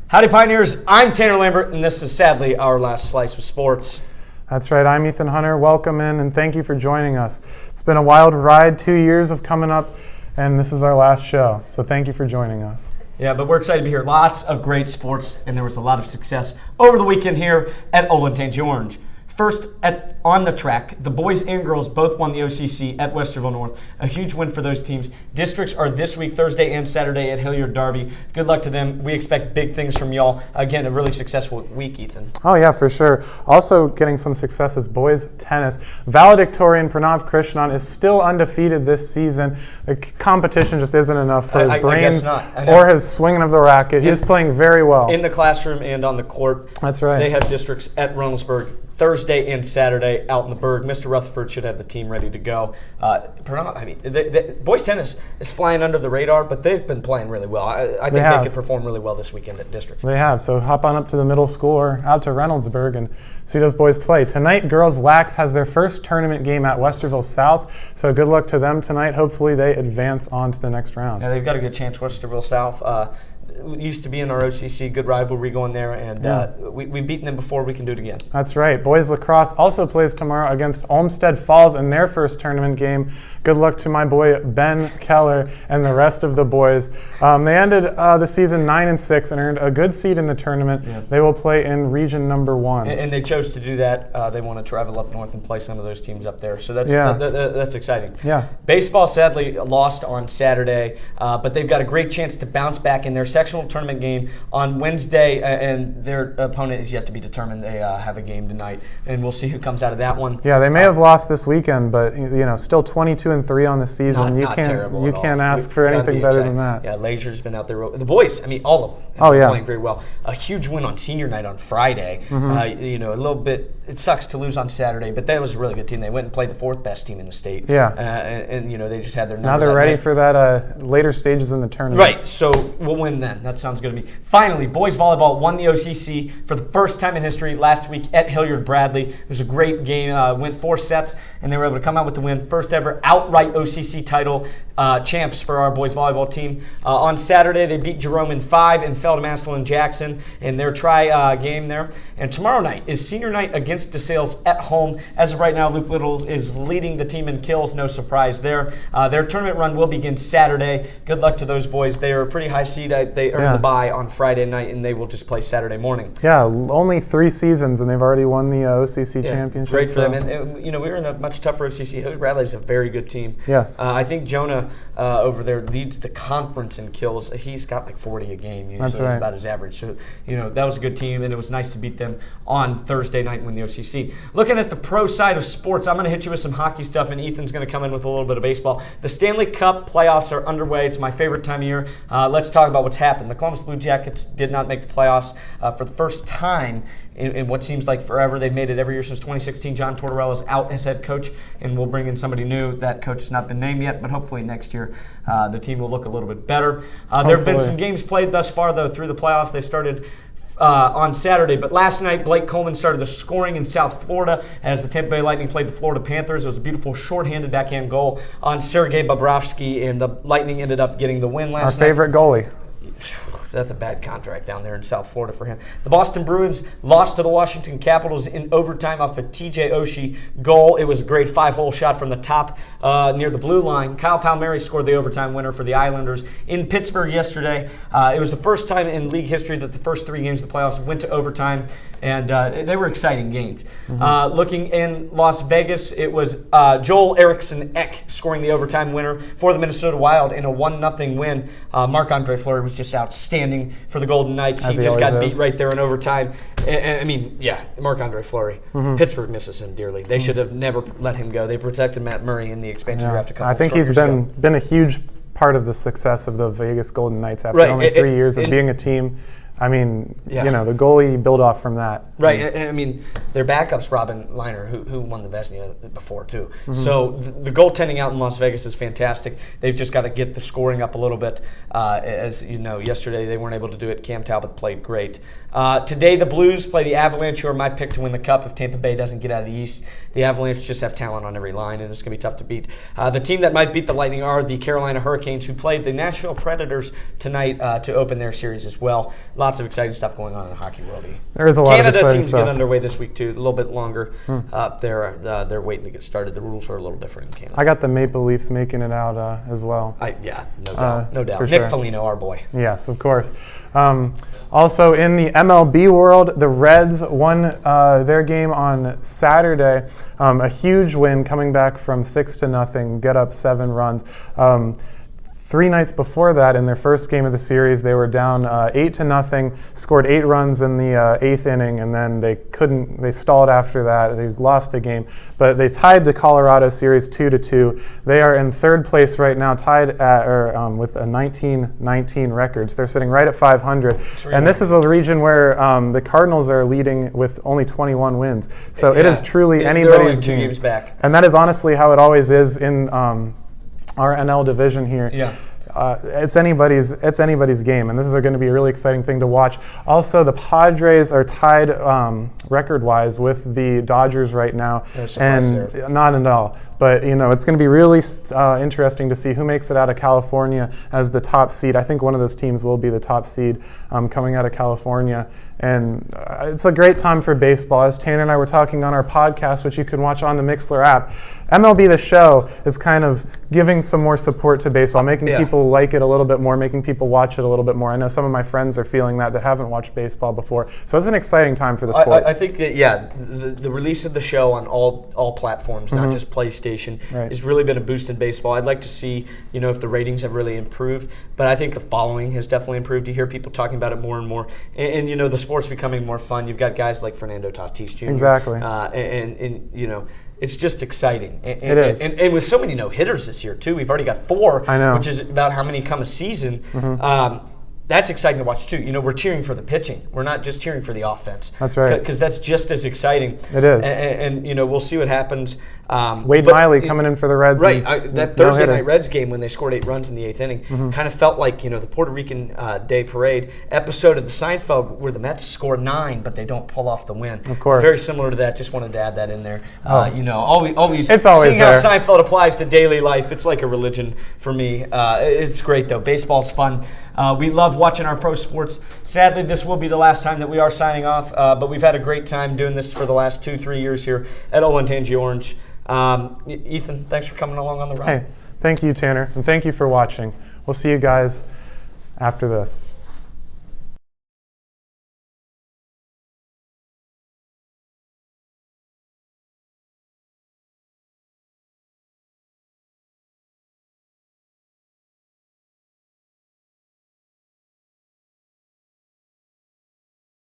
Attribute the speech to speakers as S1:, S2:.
S1: Howdy Pioneers, I'm Tanner Lambert, and this is sadly our last slice of sports.
S2: That's right, I'm Ethan Hunter. Welcome in and thank you for joining us. It's been a wild ride, 2 years of coming up, and this is our last show, so thank you for joining us.
S1: Yeah, but we're excited to be here. Lots of great sports, and there was a lot of success over the weekend here at Olentangy Orange. First, on the track, the boys and girls both won the OCC at Westerville North. A huge win for those teams. Districts are this week, Thursday and Saturday at Hilliard Derby. Good luck to them. We expect big things from y'all. Again, a really successful week, Ethan.
S2: Oh yeah, for sure. Also getting some success is boys tennis. Valedictorian Pranav Krishnan is still undefeated this season. The competition just isn't enough for his brains or his swinging of the racket. He is playing very well.
S1: In the classroom and on the court.
S2: That's right.
S1: They have districts at Reynoldsburg Thursday and Saturday out in the Berg. Mr. Rutherford should have the team ready to go. Boys tennis is flying under the radar, but they've been playing really well. I think they could perform really well this weekend at districts.
S2: They have, so hop on up to the middle school or out to Reynoldsburg and see those boys play. Tonight, girls Lax has their first tournament game at Westerville South, so good luck to them tonight. Hopefully they advance on to the next round.
S1: Yeah, they've got a good chance, Westerville South. Used to be in our OCC, good rivalry going there, and we've beaten them before. We can do it again.
S2: That's right. Boys lacrosse also plays tomorrow against Olmsted Falls in their first tournament game. Good luck to my boy Ben Keller and the rest of the boys. They ended the season 9-6 and earned a good seed in the tournament. Yeah. They will play in region number 1.
S1: And they chose to do that. They want to travel up north and play some of those teams up there. So that's exciting.
S2: Yeah.
S1: Baseball sadly lost on Saturday, but they've got a great chance to bounce back in their sectional tournament game on Wednesday, and their opponent is yet to be determined. They have a game tonight, and we'll see who comes out of that one.
S2: Yeah, they may have lost this weekend, but still 22-3 on the season.
S1: Not terrible.
S2: You can't ask for anything better than that.
S1: Yeah, Lazer's been out there. The boys, all of them. Playing very well. A huge win on senior night on Friday. Mm-hmm. A little bit. It sucks to lose on Saturday, but that was a really good team. They went and played the 4th best team in the state.
S2: Yeah.
S1: And they just had their number.
S2: Now they're ready for that later stages in the tournament.
S1: Right. So we'll win then. That sounds good to me. Finally, boys volleyball won the OCC for the first time in history last week at Hilliard Bradley. It was a great game. Went 4 sets, and they were able to come out with the win. First ever outright OCC title champs for our boys volleyball team. On Saturday, they beat Jerome in 5 and fell to Massillon Jackson in their try game there. And tomorrow night is senior night against DeSales at home. As of right now, Luke Little is leading the team in kills. No surprise there. Their tournament run will begin Saturday. Good luck to those boys. They are a pretty high seed. They earned the bye on Friday night, and they will just play Saturday morning.
S2: Yeah, only 3 seasons, and they've already won the OCC championship.
S1: Great for them. And we were in a much tougher OCC. Hilliard Bradley is a very good team.
S2: Yes.
S1: I think Jonah over there leads the conference in kills. He's got like 40 a game. Usually. That's right. It's about his average. So, that was a good team, and it was nice to beat them on Thursday night and win the OCC. Looking at the pro side of sports, I'm going to hit you with some hockey stuff, and Ethan's going to come in with a little bit of baseball. The Stanley Cup playoffs are underway. It's my favorite time of year. Let's talk about what's happened. The Columbus Blue Jackets did not make the playoffs for the first time in what seems like forever. They've made it every year since 2016. John Tortorella is out as head coach, and we'll bring in somebody new. That coach has not been named yet, but hopefully next year the team will look a little bit better. There have been some games played thus far, though, through the playoffs. They started on Saturday, but last night Blake Coleman started the scoring in South Florida as the Tampa Bay Lightning played the Florida Panthers. It was a beautiful shorthanded backhand goal on Sergei Bobrovsky, and the Lightning ended up getting the win last night.
S2: Our favorite goalie.
S1: That's a bad contract down there in South Florida for him. The Boston Bruins lost to the Washington Capitals in overtime off a TJ Oshie goal. It was a great 5-hole shot from the top near the blue line. Kyle Palmieri scored the overtime winner for the Islanders in Pittsburgh yesterday. It was the first time in league history that the first 3 games of the playoffs went to overtime, and they were exciting games. Mm-hmm. Looking in Las Vegas, it was Joel Eriksson Ek scoring the overtime winner for the Minnesota Wild in a 1-0 win. Marc-Andre Fleury was just outstanding for the Golden Knights. He just got beat right there in overtime. Marc-Andre Fleury. Mm-hmm. Pittsburgh misses him dearly. They should have never let him go. They protected Matt Murray in the expansion draft a couple of years ago.
S2: I think he's been a huge part of the success of the Vegas Golden Knights after only 3 years of being a team. I mean, the goalie build off from that.
S1: Right. I mean, their backup's Robin Lehner, who won the Vezina before, too. Mm-hmm. So the goaltending out in Las Vegas is fantastic. They've just got to get the scoring up a little bit. As you know, yesterday they weren't able to do it. Cam Talbot played great. Today the Blues play the Avalanche, who are my pick to win the Cup if Tampa Bay doesn't get out of the East. The Avalanche just have talent on every line, and it's going to be tough to beat. The team that might beat the Lightning are the Carolina Hurricanes, who played the Nashville Predators tonight to open their series as well. Lots of exciting stuff going on in the hockey world.
S2: There is a lot of exciting stuff.
S1: Canada teams get underway this week too, a little bit longer. They're waiting to get started. The rules are a little different in Canada.
S2: I got the Maple Leafs making it out as well.
S1: No doubt. Nick
S2: sure.
S1: Foligno, our boy.
S2: Yes, of course. Also in the MLB world, the Reds won their game on Saturday. A huge win, coming back from 6-0, get up 7 runs. 3 nights before that, in their first game of the series, they were down 8-0, scored 8 runs in the 8th inning, and then they stalled after that. They lost the game, but they tied the Colorado series 2-2. They are in 3rd place right now, tied with a 19-19 record. So they're sitting right at 500. And this is a region where the Cardinals are leading with only 21 wins. So it is truly anybody's game.
S1: 2 games back.
S2: And that is honestly how it always is in our NL division here.
S1: Yeah.
S2: It's anybody's game, and this is going to be a really exciting thing to watch. Also, the Padres are tied record-wise with the Dodgers right now, and not at all. But it's going to be really interesting to see who makes it out of California as the top seed. I think one of those teams will be the top seed coming out of California, and it's a great time for baseball. As Tanner and I were talking on our podcast, which you can watch on the Mixlr app, MLB The Show is kind of giving some more support to baseball, making people like it a little bit more, making people watch it a little bit more. I know some of my friends are feeling that haven't watched baseball before. So it's an exciting time for the sport.
S1: I think that, the release of the show on all platforms, not just PlayStation, has really been a boost in baseball. I'd like to see, if the ratings have really improved, but I think the following has definitely improved. You hear people talking about it more and more, and the sport's becoming more fun. You've got guys like Fernando Tatis Jr.
S2: Exactly.
S1: And it's just exciting. And,
S2: it is.
S1: And with so many no-hitters this year, too. We've already got 4,
S2: I know.
S1: Which is about how many come a season. That's exciting to watch, too. We're cheering for the pitching. We're not just cheering for the offense.
S2: That's right.
S1: Because that's just as exciting.
S2: It is.
S1: And we'll see what happens.
S2: Wade Miley coming in for the Reds.
S1: Right. That Thursday night Reds game when they scored 8 runs in the 8th inning kind of felt like, the Puerto Rican Day Parade episode of the Seinfeld where the Mets score 9, but they don't pull off the win.
S2: Of course.
S1: Very similar to that. Just wanted to add that in there. Always
S2: it's always
S1: seeing
S2: there.
S1: how Seinfeld applies to daily life. It's like a religion for me. It's great, though. Baseball's fun. We love watching our pro sports. Sadly, this will be the last time that we are signing off, but we've had a great time doing this for the last 2-3 years here at Olentangy Orange. Ethan, thanks for coming along on the ride.
S2: Hey, thank you, Tanner, and thank you for watching. We'll see you guys after this.